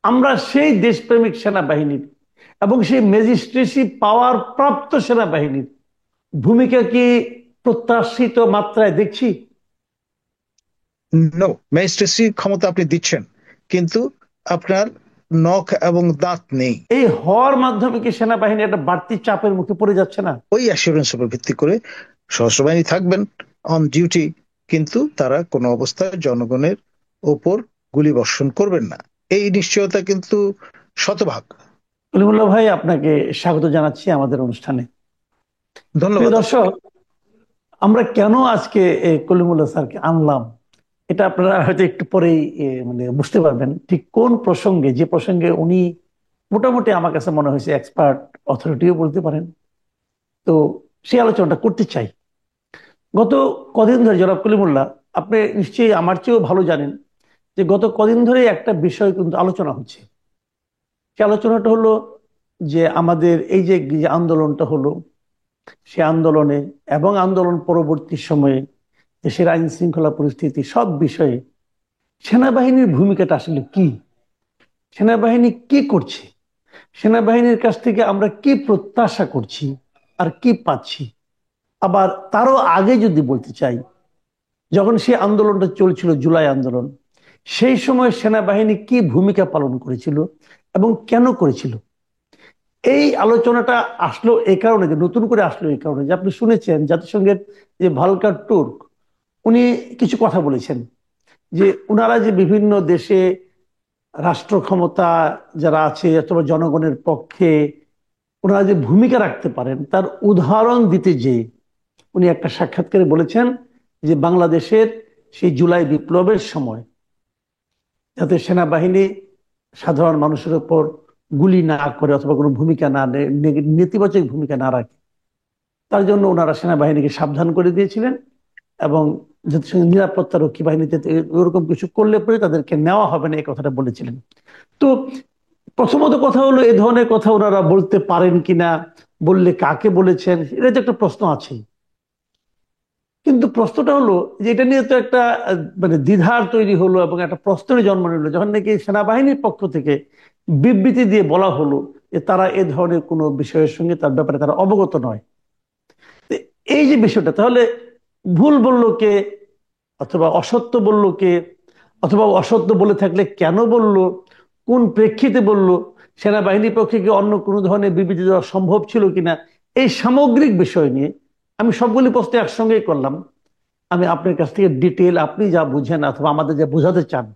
আমরা সেই দেশপ্রেমিক সেনাবাহিনীর এবং সেই ম্যাজিস্ট্রেসি পাওয়ার প্রাপ্ত সেনাবাহিনীর ভূমিকা কি প্রত্যাশিত মাত্রায় দেখছি? নো, ম্যাজিস্ট্রেসি ক্ষমতা আপনি দিচ্ছেন, কিন্তু আপনার নখ এবং দাঁত নেই। এই হওয়ার মাধ্যমে কি সেনাবাহিনী একটা বাড়তি চাপের মুখে পড়ে যাচ্ছে না? ওই অ্যাসুরেন্স উপর ভিত্তি করে সশস্ত্র বাহিনী থাকবেন অন ডিউটি, কিন্তু তারা কোনো অবস্থায় জনগণের ওপর গুলি বর্ষণ করবেন না। এই নিশ্চয়তা কিন্তু শতভাগ। কলিমুল্লাহ ভাই, আপনাকে স্বাগত জানাচ্ছি আমাদের অনুষ্ঠানে। প্রিয় ধন্যবাদ দর্শক, আপনাকে। আমরা কেন আজকে কলিমুল্লাহ স্যারকে আনলাম এটা আপনারা হয়তো একটু পরেই মানে বুঝতে পারবেন ঠিক কোন প্রসঙ্গে, যে প্রসঙ্গে উনি মোটামুটি আমার কাছে মনে হয়েছে এক্সপার্ট, অথরিটিও বলতে পারেন। তো সেই আলোচনাটা করতে চাই। গত কদিন ধরে জনাব কলিমুল্লাহ, আপনি নিশ্চয়ই আমার চেয়েও ভালো জানেন যে গত কদিন ধরে একটা বিষয় কিন্তু আলোচনা হচ্ছে। সে আলোচনাটা হলো যে আমাদের এই যে যে আন্দোলনটা হলো, সে আন্দোলনে এবং আন্দোলন পরবর্তী সময়ে দেশের আইন শৃঙ্খলা পরিস্থিতি সব বিষয়ে সেনাবাহিনীর ভূমিকাটা আসলে কি, সেনাবাহিনী কি করছে, সেনাবাহিনীর কাছ থেকে আমরা কি প্রত্যাশা করছি আর কি পাচ্ছি। আবার তারও আগে যদি বলতে চাই, যখন সেই আন্দোলনটা চলছিল, জুলাই আন্দোলন, সেই সময় সেনাবাহিনী কি ভূমিকা পালন করেছিল এবং কেন করেছিল। এই আলোচনাটা আসলো এই কারণে, যে নতুন করে আসলো এই কারণে যে আপনি শুনেছেন জাতিসংঘের যে ভালকার টুর্ক, উনি কিছু কথা বলেছেন যে ওনারা যে বিভিন্ন দেশে রাষ্ট্র ক্ষমতা যারা আছে অথবা জনগণের পক্ষে ওনারা যে ভূমিকা রাখতে পারেন তার উদাহরণ দিতে, যে উনি একটা সাক্ষাৎকারে বলেছেন যে বাংলাদেশের সেই জুলাই বিপ্লবের সময় যাতে সেনাবাহিনী সাধারণ মানুষের উপর গুলি না করে অথবা কোনো ভূমিকা না নেতিবাচক ভূমিকা না রাখে, তার জন্য ওনারা সেনাবাহিনীকে সাবধান করে দিয়েছিলেন এবং জাতিসংঘ নিরাপত্তা রক্ষী বাহিনীতে ওরকম কিছু করলে পরে তাদেরকে নেওয়া হবে না, এই কথাটা বলেছিলেন। তো প্রথমত কথা হলো, এই ধরনের কথা ওনারা বলতে পারেন কিনা, বললে কাকে বলেছেন, এটা তো একটা প্রশ্ন আছে। কিন্তু প্রশ্নটা হলো যে এটা নিয়ে তো একটা মানে দ্বিধার তৈরি হলো এবং একটা প্রশ্নের জন্ম নিল যখন নাকি সেনাবাহিনীর পক্ষ থেকে বিবৃতি দিয়ে বলা হলো যে তারা এ ধরনের কোনো বিষয়ের সঙ্গে তার ব্যাপারে তারা অবগত নয়। তো এই যে বিষয়টা, তাহলে ভুল বলল কে, অথবা অসত্য বলল কে, অথবা অসত্য বলে থাকলে কেন বলল, কোন প্রেক্ষিতে বলল, সেনাবাহিনীর পক্ষে কি অন্য কোনো ধরনের বিবৃতি দেওয়া সম্ভব ছিল কিনা, এই সামগ্রিক বিষয় নিয়ে আমি সবগুলি প্রশ্ন একসঙ্গেই করলাম। আমি আপনার কাছ থেকে ডিটেল, আপনি যা বুঝেন অথবা আমাদের যা বোঝাতে চান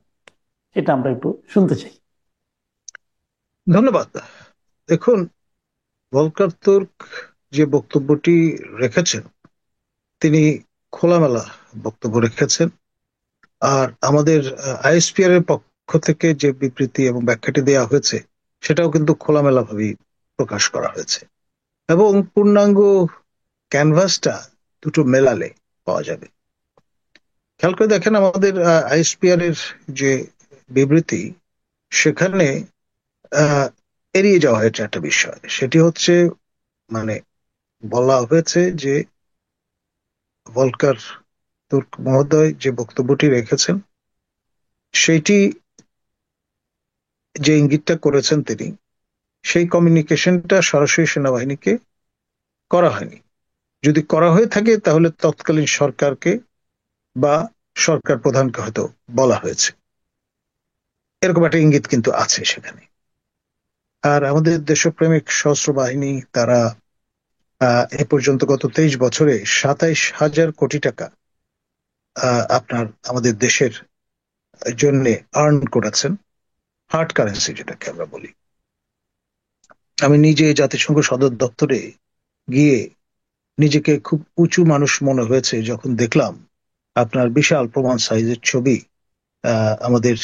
সেটা আমরা একটু শুনতে চাই। ধন্যবাদ। দেখুন, ভলকার তুর্ক যে বক্তব্যটি রেখেছেন, তিনি খোলামেলা বক্তব্য রেখেছেন। আর আমাদের আইএসপিআর এর পক্ষ থেকে যে বিবৃতি এবং ব্যাখ্যাটি দেওয়া হয়েছে, সেটাও কিন্তু খোলামেলা ভাবেই প্রকাশ করা হয়েছে। এবং পূর্ণাঙ্গ ক্যানভাসটা দুটো মেলালে পাওয়া যাবে। খেয়াল করে দেখেন, আমাদের আইএসপিআর এর যে বিবৃতি, সেখানে আহ, এড়িয়ে যাওয়া হয়েছে একটা বিষয়। সেটি হচ্ছে, মানে, বলা হয়েছে যে ভলকার তুর্ক মহোদয় যে বক্তব্যটি রেখেছেন, সেইটি, যে ইঙ্গিতটা করেছেন তিনি, সেই কমিউনিকেশনটা সরাসরি সেনাবাহিনীকে করা হয়নি। যদি করা হয়ে থাকে তাহলে তৎকালীন সরকারকে বা সরকার প্রধানকে হয়তো বলা হয়েছে। এরকম একটা ইঙ্গিত কিন্তু আছে সেখানে। আর আমাদের দেশপ্রেমিক সশস্ত্র বাহিনী, তারা এ পর্যন্ত গত 23 বছরে 27,000 কোটি টাকা আপনার আমাদের দেশের জন্য আর্ন করেছেন, হার্ড কারেন্সি যেটাকে আমরা বলি। আমি নিজে জাতিসংঘ সদর দপ্তরে গিয়ে নিজেকে খুব উঁচু মানুষ মনে হয়েছে যখন দেখলাম আপনার বিশাল প্রমাণ সাইজের ছবি আমাদের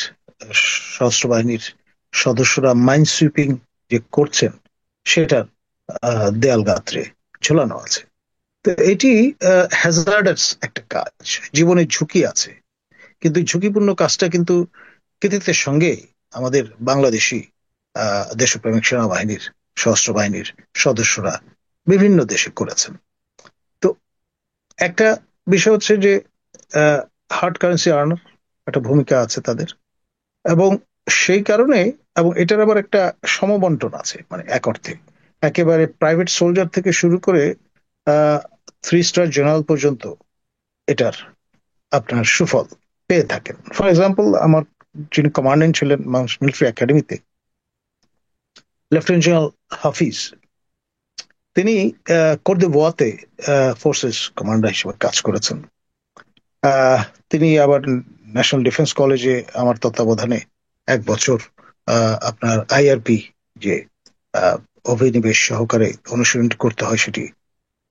সশস্ত্র বাহিনীর সদস্যরা মাইন সুইপিং যে করছেন, সেটার দেয়াল গাত্রে ঝোলানো আছে। তো এটি হ্যাজার্ডাস একটা কাজ, জীবনের ঝুঁকি আছে। কিন্তু ঝুঁকিপূর্ণ কাজটা কিন্তু কৃতিত্বের সঙ্গে আমাদের বাংলাদেশি দেশপ্রেমিক সেনাবাহিনীর, সশস্ত্র বাহিনীর সদস্যরা বিভিন্ন দেশে করেছেন। তো একটা বিষয় হচ্ছে যে হার্ড কারেন্সি আর্নার একটা ভূমিকা আছে তাদের। এবং সেই কারণে এবং এটার আবার একটা সমবন্টন আছে, মানে এক অর্থে একেবারে প্রাইভেট সোলজার থেকে শুরু করে 3 স্টার জেনারেল পর্যন্ত এটার আপনার সুফল পেয়ে থাকেন। ফর এক্সাম্পল, আমার যিনি কমান্ডেন্ট ছিলেন মিলিটারি একাডেমিতে, লেফটেন্যান্ট জেনারেল হাফিজ, তিনি কোর দে ভোয়াতে ফোর্সেস কমান্ডার হিসেবে কাজ করেছেন। তিনি আবার ন্যাশনাল ডিফেন্স কলেজে আমার তত্ত্বাবধানে 1 বছর আপনার আইআরপি যে আহ, অভিনিবেশ সহকারে অনুশীলন করতে হয় সেটি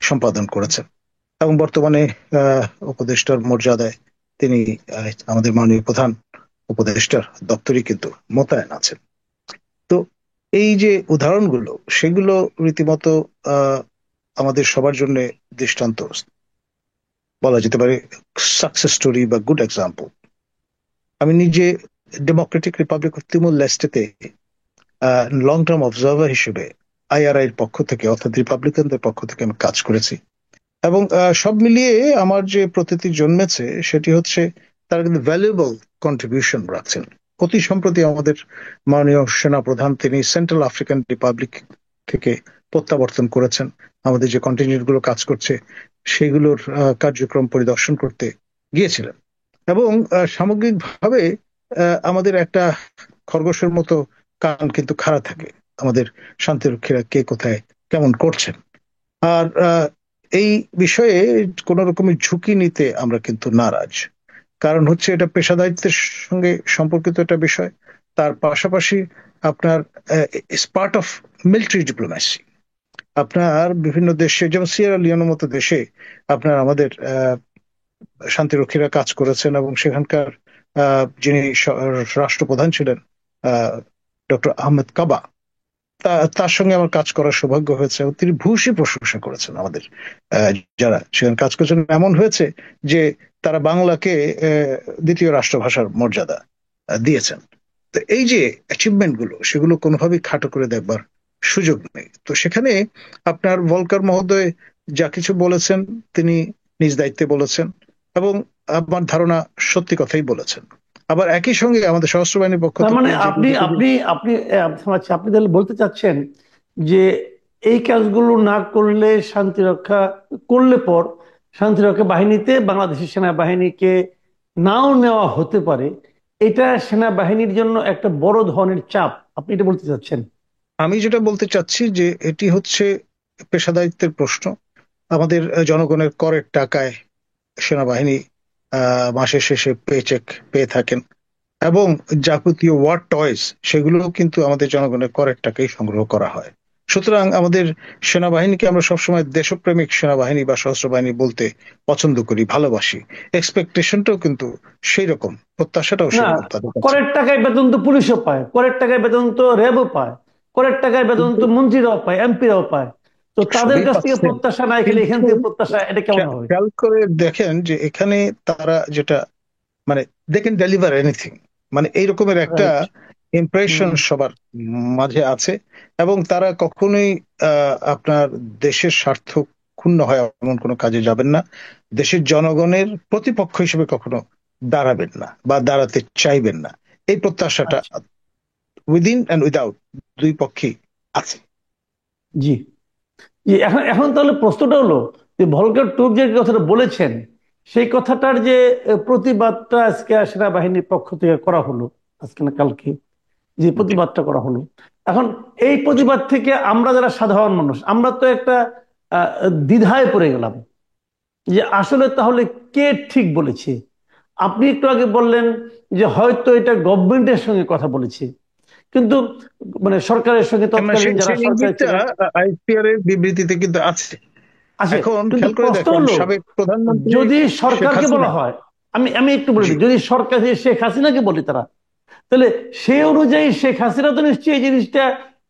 সম্পাদন করেছেন, এবং বর্তমানে উপদেষ্টার মর্যাদায় তিনি আমাদের মাননীয় প্রধান উপদেষ্টার দপ্তরে কিন্তু মোতায়েন আছেন। তো এই যে উদাহরণগুলো, সেগুলো রীতিমতো আমাদের সবার জন্য দৃষ্টান্ত বলা যেতে পারে, সাকসেস স্টোরি বা গুড এক্সাম্পল। আমি নিজে ডেমোক্রেটিক রিপাবলিক অফ তিমুর লেস্টেতে লং টার্ম অবজারভার হিসেবে আইআরআই এর পক্ষ থেকে, অর্থাৎ রিপাবলিকানদের পক্ষ থেকে আমি কাজ করেছি, এবং সব মিলিয়ে আমার যে প্রতীতি জন্মেছে সেটি হচ্ছে তারা কিন্তু ভ্যালুয়েবল কন্ট্রিবিউশন রাখছেন। অতি সম্প্রতি আমাদের মাননীয় সেনা প্রধান, তিনি সেন্ট্রাল আফ্রিকান রিপাবলিক থেকে প্রত্যাবর্তন করেছেন। আমাদের যে কন্টিনজেন্ট গুলো কাজ করছে সেগুলোর কার্যক্রম পরিদর্শন করতে গিয়েছিলেন, এবং সামগ্রিকভাবে আমাদের একটা খরগোশের মতো কান কিন্তু খাড়া থাকে আমাদের শান্তিরক্ষীরা কে কোথায় কেমন করছেন। আর এই বিষয়ে কোন রকমের ঝুঁকি নিতে আমরা কিন্তু নারাজ, কারণ হচ্ছে এটা পেশাদারিত্বের সঙ্গে সম্পর্কিত একটা বিষয়। তার পাশাপাশি আপনার পার্ট অফ মিলিটারি ডিপ্লোম্যাসি। আপনার বিভিন্ন দেশে, যেমন সিয়েরা লিওনের মতো দেশে আপনার আমাদের শান্তিরক্ষীরা কাজ করেছেন, এবং সেখানকার যিনি রাষ্ট্রপ্রধান ছিলেন ডক্টর আহমেদ কাবা, তার সঙ্গে আমার কাজ করার সৌভাগ্য হয়েছে, এবং তিনি ভূয়সী প্রশংসা করেছেন আমাদের যারা সেখানে কাজ করেছেন। এমন হয়েছে যে তারা বাংলাকে দ্বিতীয় রাষ্ট্রভাষার মর্যাদা দিয়েছেন। তো এই যে অ্যাচিভমেন্ট গুলো, সেগুলো কোনোভাবেই খাটো করে দেখবার সুযোগ নেই। তো সেখানে আপনার ভলকার মহোদয় যা কিছু বলেছেন তিনি নিজ দায়িত্বে বলেছেন, এবং আমার ধারণা সত্যি কথাই বলেছেন। আবার একই সঙ্গে আমাদের সশস্ত্র বাহিনীর পক্ষ তার মানে থেকে আপনি আপনি আপনি আপনি তাহলে বলতে চাচ্ছেন যে এই কাজগুলো না করলে শান্তিরক্ষা করলে পর শান্তিরক্ষা বাহিনীতে বাংলাদেশের সেনাবাহিনীকে নাও নেওয়া হতে পারে, এটা সেনাবাহিনীর জন্য একটা বড় ধরনের চাপ, আপনি এটা বলতে চাচ্ছেন? আমি যেটা বলতে চাচ্ছি যে এটি হচ্ছে পেশাদারিত্বের প্রশ্ন। আমাদের জনগণের করের টাকায় সেনাবাহিনী মাসের শেষে পেচেক পেয়ে থাকেন, এবং যাবতীয় ওয়ার টয়েস সেগুলো কিন্তু আমাদের জনগণের করের টাকাই সংগ্রহ করা হয়। সুতরাং আমাদের সেনাবাহিনীকে আমরা সবসময় দেশপ্রেমিক সেনাবাহিনী বা সশস্ত্র বাহিনী বলতে পছন্দ করি, ভালোবাসি। এক্সপেকটেশনটাও কিন্তু সেই রকম, প্রত্যাশাটাও না, সেরকম তাদের কাছে। করের টাকায় বেতন তো পুলিশও পায়, করের টাকায় বেতন তো র্যাবও পায়, করের টাকায় বেতন কিন্তু তো মন্ত্রীরাও পায়, এমপিরাও পায়। তো তাদের সবই কাছ থেকে পাচ্ছেন, প্রত্যাশা নাই, খেলে এখান কিন্তু থেকে প্রত্যাশা, এটা কেমন হবে? খেয়াল করে দেখেন যে এখানে তারা যেটা, মানে দে ক্যান ডেলিভার এনিথিং, মানে এইরকমের একটা রাইট। ইমপ্রেশন সবার মাঝে আছে, এবং তারা কখনোই আপনার দেশের স্বার্থ ক্ষুণ্ণ হয় এমন কোনো কাজে যাবেন না, দেশের জনগণের প্রতিপক্ষ হিসেবে কখনো দাঁড়াবেন না বা দাঁড়াতে চাইবেন না। এই প্রত্যাশাটা আচ্ছা, উইদিন অ্যান্ড উইদাউট দুই পক্ষই আছে। জি জি। এখন এখন তাহলে প্রশ্নটা হলো যে ভলকার টুর যে কথাটা বলেছেন, সেই কথাটার যে প্রতিবাদটা আজকে সেনাবাহিনীর পক্ষ থেকে করা হলো, আজকে না কালকে যে প্রতিবাদটা করা হলো, এখন এই প্রতিবাদ থেকে আমরা যারা সাধারণ মানুষ, আমরা তো একটা আহ, দ্বিধায় পড়ে গেলাম যে আসলে তাহলে কে ঠিক বলেছে। আপনি একটু আগে বললেন যে হয়তো এটা গভর্নমেন্টের সঙ্গে কথা বলেছে, কিন্তু মানে সরকারের সঙ্গে তৎকালীন যারা সেই সরকার ইঙ্গিতটা ছিলেন আইপিআর এর বিবৃতিতে কিন্তু আছে। আছে। এখন কিন্তু খেয়াল করে প্রশ্ন দেখেন, হলো, সাবেক প্রধানমন্ত্রী যদি শেখ সরকারকে বলা হাসিনা। হয়, আমি একটু বলে জি, দিই, যদি সরকার শেখ হাসিনাকে বলি তারা, তাহলে সেই অনুযায়ী শেখ হাসিনা তো নিশ্চয়ই এই জিনিসটা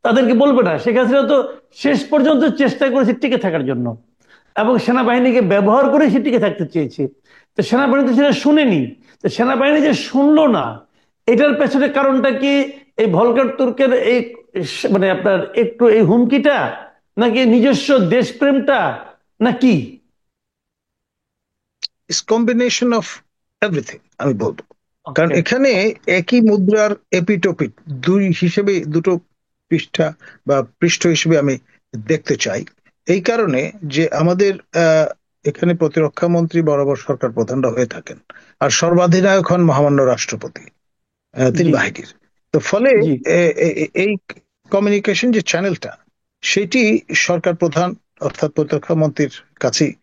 তাদেরকে বলবে না। শেখ হাসিনা তো শেষ পর্যন্ত চেষ্টা করেছে টিকে থাকার জন্য, এবং সেনাবাহিনীকে ব্যবহার করে সে টিকে থাকতে চেয়েছে। তো সেনাবাহিনী তো সেটা শুনেনি। তো সেনাবাহিনী যে শুনলো না, এটার পেছনে কারণটা কি এই ভলকার তুর্কের এই মানে আপনার একটু এই হুমকিটা, নাকি নিজস্ব দেশপ্রেমটা, নাকি? ইস কম্বিনেশন অফ এভরিথিং আমি বলবো। কারণ ওকে। এখানে একই মুদ্রার এপিটোপিট দুই হিসেবে, দুটো পৃষ্ঠা বা পৃষ্ঠ হিসেবে আমি দেখতে চাই। এই কারণে যে আমাদের এখানে প্রতিরক্ষা মন্ত্রী বরাবর সরকার প্রধানরা হয়ে থাকেন, আর সর্বাধিনায়ক হন মহামান্য রাষ্ট্রপতি তিন জি বাহিনীর। তো ফলে জি এই কমিউনিকেশন যে চ্যানেলটা, সেটি সরকার প্রধান অর্থাৎ প্রতিরক্ষা মন্ত্রীর কাছেই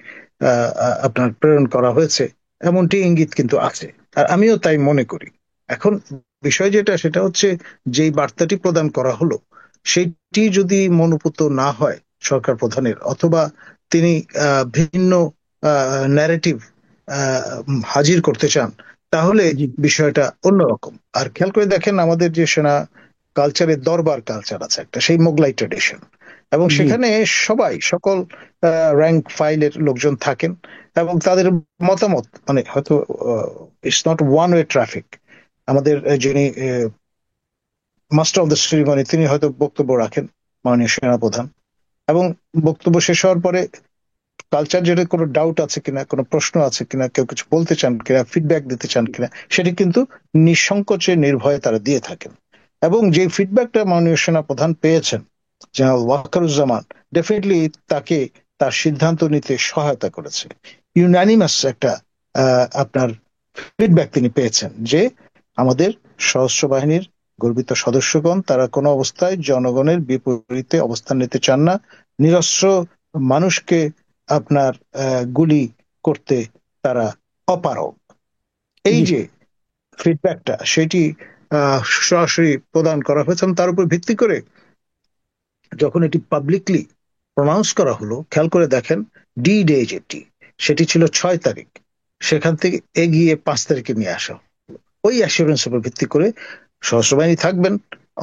আপনার প্রেরণ করা হয়েছে, এমনটি ইঙ্গিত কিন্তু আছে। আর আমিও তাই মনে করি। এখন বিষয় যেটা, সেটা হচ্ছে যেই বার্তাটি প্রদান করা হলো, সেটি যদি মনোপুত না হয় সরকার প্রধানের, অথবা তিনি ভিন্ন ন্যারেটিভ হাজির করতে চান, তাহলে জি বিষয়টা অন্যরকম। আর খেয়াল করে দেখেন, আমাদের যে সেনা কালচারের দরবার কালচার আছে একটা, সেই মোগলাই ট্রেডিশন, এবং জি সেখানে সবাই সকল র্যাঙ্ক ফাইলের লোকজন থাকেন, এবং তাদের মতামত মানে হয়তো it's not one way traffic. আমাদের যিনি মাস্টার অফ দ্য সেরিমনি, তিনি হয়তো বক্তব্য রাখেন, মাননীয় সেনাপ্রধান, এবং বক্তব্য শেষ হওয়ার পরে কালচার যেটা, কোনো ডাউট আছে কিনা, কোনো প্রশ্ন আছে কিনা, কেউ কিছু বলতে চান কিনা, ফিডব্যাক দিতে চান কিনা, সেটি কিন্তু নিঃসংকোচে নির্ভয়ে তারা দিয়ে থাকেন। এবং যে ফিডব্যাকটা মাননীয় সেনা প্রধান পেয়েছেন, জেনারেল ওয়াকারুজ্জামান, ডেফিনেটলি তাকে তার সিদ্ধান্ত নিতে সহায়তা করেছে। ইউনানিমাস একটা আপনার ফিডব্যাক তিনি পেয়েছেন, যে আমাদের সশস্ত্র বাহিনীর গর্বিত সদস্যগণ, তারা কোনো অবস্থায় জনগণের বিপরীতে অবস্থান নিতে চান না, নিরস্ত্র মানুষকে আপনার গুলি করতে তারা অপারগ। এই জি যে ফিডব্যাকটা, সেটি সরাসরি প্রদান করা হয়েছে, এবং তার উপর ভিত্তি করে যখন এটি পাবলিকলি প্রনাউন্স করা হলো, খেয়াল করে দেখেন, ডি ডে যেটি, সেটি ছিল 6 তারিখ, সেখান থেকে এগিয়ে 5 তারিখে নিয়ে আসা। ওই অ্যাসুরেন্স উপর ভিত্তি করে সশস্ত্র বাহিনী থাকবেন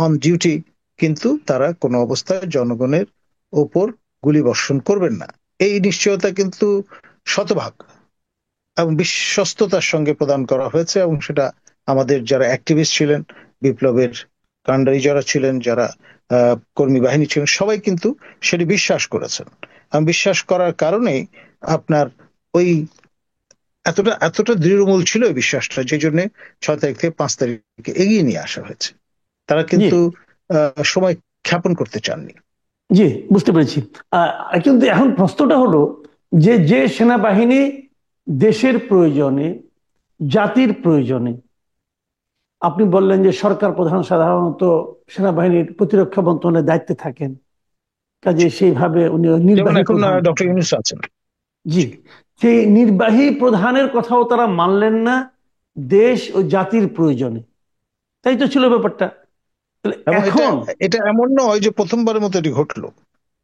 অন ডিউটি, কিন্তু তারা কোনো অবস্থায় জনগণের ওপর গুলি বর্ষণ করবেন না। এই নিশ্চয়তা কিন্তু শতভাগ এবং বিশ্বস্ততার সঙ্গে প্রদান করা হয়েছে, এবং সেটা আমাদের যারা অ্যাক্টিভিস্ট ছিলেন, বিপ্লবের কাণ্ডারি যারা ছিলেন, যারা কর্মী বাহিনী ছিলেন, সবাই কিন্তু সেটি বিশ্বাস করেছেন। এবং বিশ্বাস করার কারণেই আপনার ওই এতটা এতটা দৃঢ়মূল ছিল এই বিশ্বাসটা, যে জন্য 6 তারিখ থেকে 5 তারিখে এগিয়ে নিয়ে আসা হয়েছে। তারা জি কিন্তু সময় ক্ষেপণ করতে চাননি। জি বুঝতে পেরেছি। কিন্তু এখন প্রশ্নটা হলো যে যে সেনাবাহিনী দেশের প্রয়োজনে, জাতির প্রয়োজনে, আপনি বললেন যে সরকার প্রধান সাধারণত সেনাবাহিনীর প্রতিরক্ষা মন্ত্রণালয়ের দায়িত্বে থাকেন, কাজে সেইভাবে উনি যেমন নির্বাহী এখন প্রধান ডক্টর থাকেন। ইউনূস আছেন। জি, সেই নির্বাহী প্রধানের কথাও তারা মানলেন না দেশ ও জাতির প্রয়োজনে, তাই তো ছিল ব্যাপারটা। তাহলে এবং এটা এখন এটা এমন নয় যে প্রথমবার মতো এটি ঘটলো।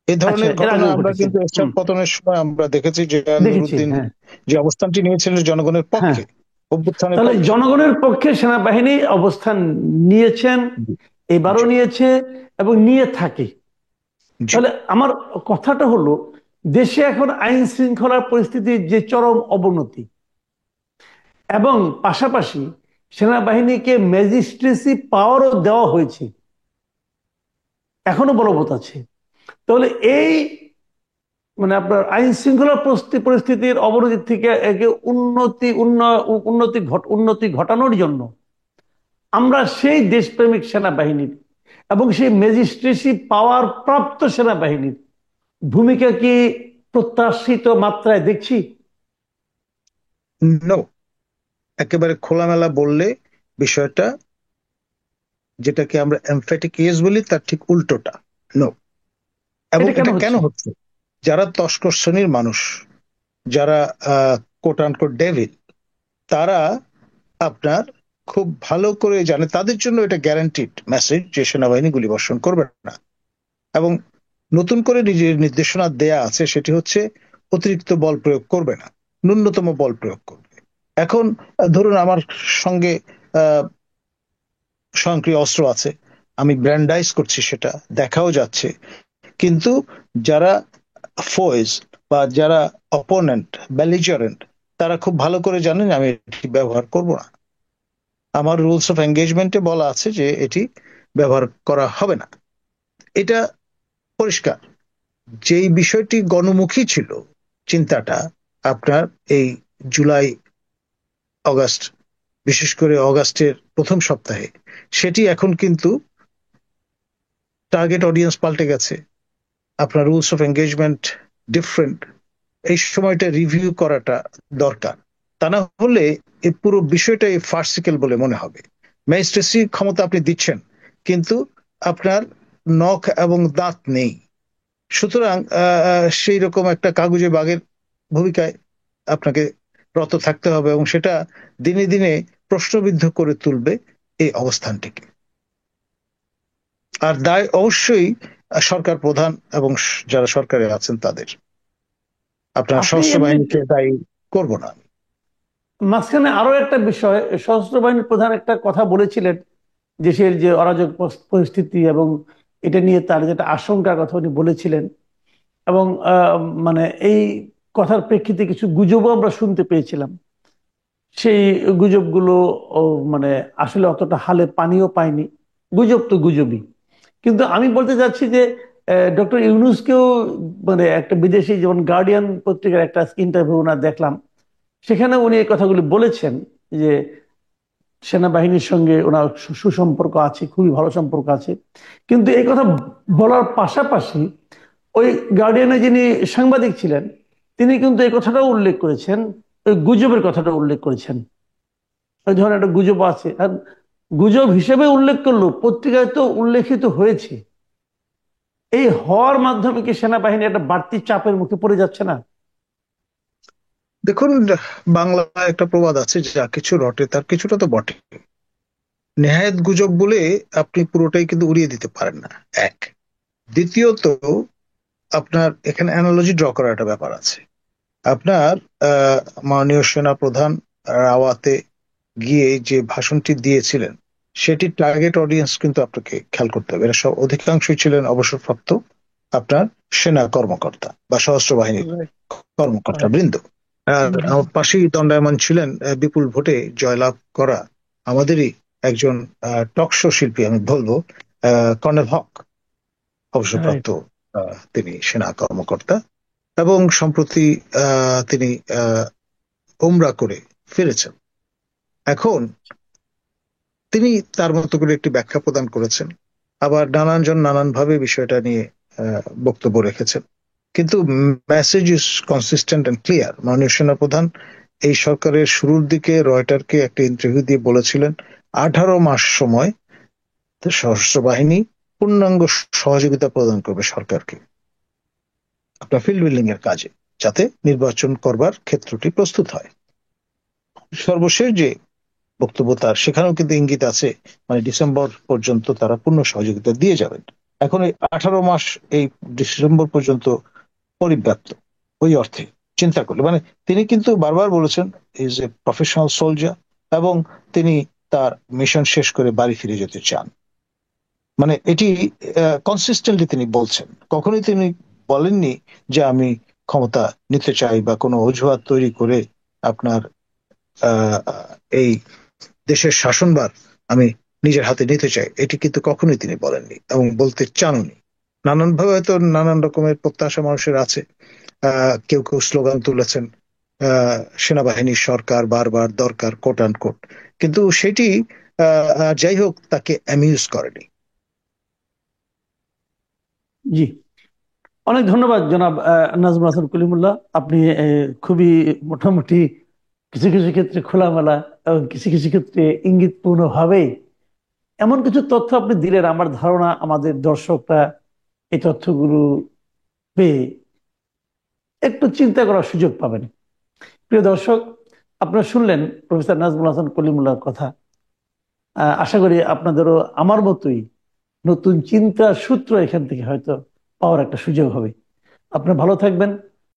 এই আচ্ছা, ধরনের এর ঘটনা আগেও আমরা ঘটেছে। কিন্তু এরশাদ হুম, পতনের সময় আমরা দেখেছি, যে দেখেছি। নুরুদ্দিন হ্যাঁ যে অবস্থানটি নিয়েছিলেন জনগণের হ্যাঁ। পক্ষে, অভ্যুত্থানের তাহলে পক্ষে। জনগণের পক্ষে সেনাবাহিনী অবস্থান নিয়েছেন, জি এবারও জি নিয়েছে এবং নিয়ে থাকে। জি। তাহলে আমার কথাটা হলো, দেশে এখন আইন শৃঙ্খলার পরিস্থিতির যে চরম অবনতি, এবং পাশাপাশি সেনাবাহিনীকে ম্যাজিস্ট্রেসি পাওয়ারও দেওয়া হয়েছে, এখনো বলবৎ আছে। তাহলে এই মানে আপনার আইন শৃঙ্খলা পরিস্থিতির অবনতি থেকে একে উন্নতি ঘটানোর জন্য আমরা সেই দেশপ্রেমিক সেনাবাহিনীর এবং সেই ম্যাজিস্ট্রেসি পাওয়ার প্রাপ্ত সেনাবাহিনীর ভূমিকা কি প্রত্যাশিত মাত্রায় দেখছি? নো, একেবারে খোলামেলা বললে বিষয়টা, যেটাকে আমরা এমফ্যাটিক ইয়েস বলি, তার ঠিক উল্টোটা, নো। এবং এটা কেন এটা কেন হচ্ছে? হচ্ছে? যারা তস্কর শ্রেণীর মানুষ, যারা কোট আনকোট ডেভিল, তারা আপনার খুব ভালো করে জানে, তাদের জন্য এটা গ্যারান্টিড মেসেজ যে সেনাবাহিনী গুলি বর্ষণ করবে না। এবং নতুন করে নিজের নির্দেশনা দেয়া আছে, সেটি হচ্ছে অতিরিক্ত বল প্রয়োগ করবে না, ন্যূনতম বল প্রয়োগ করবে। এখন ধরুন আমার সঙ্গে আহ স্বয়ংক্রিয় অস্ত্র আছে, আমি ব্র্যান্ডাইজ করছি, সেটা দেখাও যাচ্ছে, কিন্তু যারা ফোয়েজ বা যারা অপোনেন্ট, বেলিজারেন্ট, তারা খুব ভালো করে জানেন আমি এটি ব্যবহার করব না। আমার রুলস অফ এঙ্গেজমেন্টে বলা আছে যে এটি ব্যবহার করা হবে না। এটা পরিষ্কার। যেই বিষয়টি গণমুখী ছিল চিন্তাটা, আপনার এই জুলাই, অগাস্ট বিশেষ করে অগাস্টের প্রথম সপ্তাহে, সেটি এখন কিন্তু টার্গেট অডিয়েন্স পাল্টে গেছে, আপনার রুলস অফ এঙ্গেজমেন্ট ডিফারেন্ট। এই সময়টা রিভিউ করাটা দরকার। তা না হলে এই পুরো বিষয়টাই ফার্সিক্যাল বলে মনে হবে। ম্যাজিস্ট্রেসি ক্ষমতা আপনি দিচ্ছেন, কিন্তু আপনার নখ এবং দাঁত নেই। সুতরাং সেই রকম একটা কাগজে বাঘের ভূমিকায় আপনাকে রত থাকতে হবে, এবং সেটা দিনে দিনে প্রশ্নবিদ্ধ করে তুলবে এই অবস্থানটিকে। আর দায় অবশ্যই সরকার প্রধান এবং যারা সরকারে আছেন তাদের। আপনার আপনি সশস্ত্র এমনিতে বাহিনীকে দায়ী করব না। মাঝখানে আরো একটা বিষয়, সশস্ত্র বাহিনীর প্রধান একটা কথা বলেছিলেন, দেশের যে অরাজক পরিস্থিতি এবং এটা নিয়ে তার যেটা আশঙ্কার কথা উনি বলেছিলেন। এবং মানে এই কথার প্রেক্ষিতে কিছু গুজবও আমরা শুনতে পেয়েছিলাম। সেই গুজবগুলো ও মানে আসলে অতটা হালে পানিও পায়নি। গুজব তো গুজবই। কিন্তু আমি বলতে চাচ্ছি যে ডক্টর ইউনূসকেও মানে একটা বিদেশি, যেমন গার্ডিয়ান পত্রিকার একটা ইন্টারভিউ ওনার দেখলাম, সেখানে উনি এই কথাগুলি বলেছেন যে সেনাবাহিনীর সঙ্গে ওনার সুসম্পর্ক আছে, খুবই ভালো সম্পর্ক আছে। কিন্তু এই কথা বলার পাশাপাশি ওই গার্ডিয়ানে যিনি সাংবাদিক ছিলেন, তিনি কিন্তু এই কথাটাও উল্লেখ করেছেন, ওই গুজবের কথাটা উল্লেখ করেছেন। ওই ধরনের একটা গুজব আছে, আর গুজব হিসেবে উল্লেখ করলো, পত্রিকায় তো উল্লেখিত হয়েছে। এই হওয়ার মাধ্যমে কি সেনাবাহিনী একটা বাড়তি চাপের মুখে পড়ে যাচ্ছে না? দেখুন, বাংলায় একটা প্রবাদ আছে, যা কিছু রটে তার কিছুটা তো বটে। নেহায়েত গুজব বলে আপনি পুরোটাই কিন্তু উড়িয়ে দিতে পারেন না, এক। দ্বিতীয়ত, আপনার এখানে অ্যানালজি ড্র করার একটা ব্যাপার আছে। আপনার মাননীয় সেনা প্রধান রাওয়াতে গিয়ে যে ভাষণটি দিয়েছিলেন, সেটি টার্গেট অডিয়েন্স কিন্তু আপনাকে খেয়াল করতে হবে। এরা সব অধিকাংশই ছিলেন অবসরপ্রাপ্ত আপনার সেনা কর্মকর্তা বা সশস্ত্র বাহিনীর কর্মকর্তা বৃন্দ। আর আমার পাশেই দণ্ডায়মান ছিলেন বিপুল ভোটে জয়লাভ করা আমাদেরই একজন টক শো শিল্পী, আমি বলবো কর্নেল হক, রাইট। অবসরপ্রাপ্ত। তিনি সেনা কর্মকর্তা এবং সম্প্রতি তিনি ওমরা করে ফিরেছেন। এখন তিনি তার মতো করে একটি ব্যাখ্যা প্রদান করেছেন, আবার নানানজন নানানভাবে বিষয়টা নিয়ে বক্তব্য রেখেছেন। কিন্তু message is consistent and clear. মাননীয় সেনাপ্রধান এই সরকারের শুরুর দিকে রয়টারকে একটা ইন্টারভিউ দিয়ে বলেছিলেন 18 মাস সময় সশস্ত্র বাহিনী পূর্ণাঙ্গ সহযোগিতা প্রদান করবে সরকারকে আপনার ফিল্ড বিল্ডিং এর কাজে, যাতে নির্বাচন করবার ক্ষেত্রটি প্রস্তুত হয়। সর্বশেষ যে বক্তব্য তার, সেখানেও কিন্তু ইঙ্গিত আছে, মানে ডিসেম্বর পর্যন্ত তারা পূর্ণ সহযোগিতা দিয়ে যাবেন। এখন এই 18 মাস এই ডিসেম্বর পর্যন্ত পরিব্যাপ্ত, ওই অর্থে চিন্তা করলে মানে তিনি কিন্তু বারবার বলেছেন ইজ এ প্রফেশনাল সোলজার, এবং তিনি তার মিশন শেষ করে বাড়ি ফিরে যেতে চান। মানে এটি কনসিস্টেন্টলি তিনি বলছেন। কখনোই তিনি বলেননি যে আমি ক্ষমতা নিতে চাই বা কোনো অজুহাত তৈরি করে আপনার এই দেশের শাসনভার আমি নিজের হাতে নিতে চাই, এটি কিন্তু কখনোই তিনি বলেননি এবং বলতে চাননি। নানানভাবে হয়তো নানান রকমের প্রত্যাশা মানুষের আছে। কেউ কেউ স্লোগান তুলেছেন সেনাবাহিনীর সরকার বারবার দরকার, কোট অ্যান্ড কোট, কিন্তু সেটি যাই হোক তাকে অ্যামিউজ করেনি। জি, অনেক ধন্যবাদ জনাব নাজমুল হাসান কলিমুল্লাহ। আপনি খুবই মোটামুটি কিছু কিছু ক্ষেত্রে খোলামেলা এবং কিছু কিছু ক্ষেত্রে ইঙ্গিতপূর্ণ ভাবে এমন কিছু তথ্য আপনি দিলেন, আমার ধারণা আমাদের দর্শকরা এই তথ্যগুলো পেয়ে একটু চিন্তা করার সুযোগ পাবেন। প্রিয় দর্শক, আপনারা শুনলেন প্রফেসর নাজমুল হাসান কলিমুল্লাহর কথা। আশা করি আপনাদেরও আমার মতোই নতুন চিন্তার সূত্র এখান থেকে হয়তো পাওয়ার একটা সুযোগ হবে। আপনারা ভালো থাকবেন,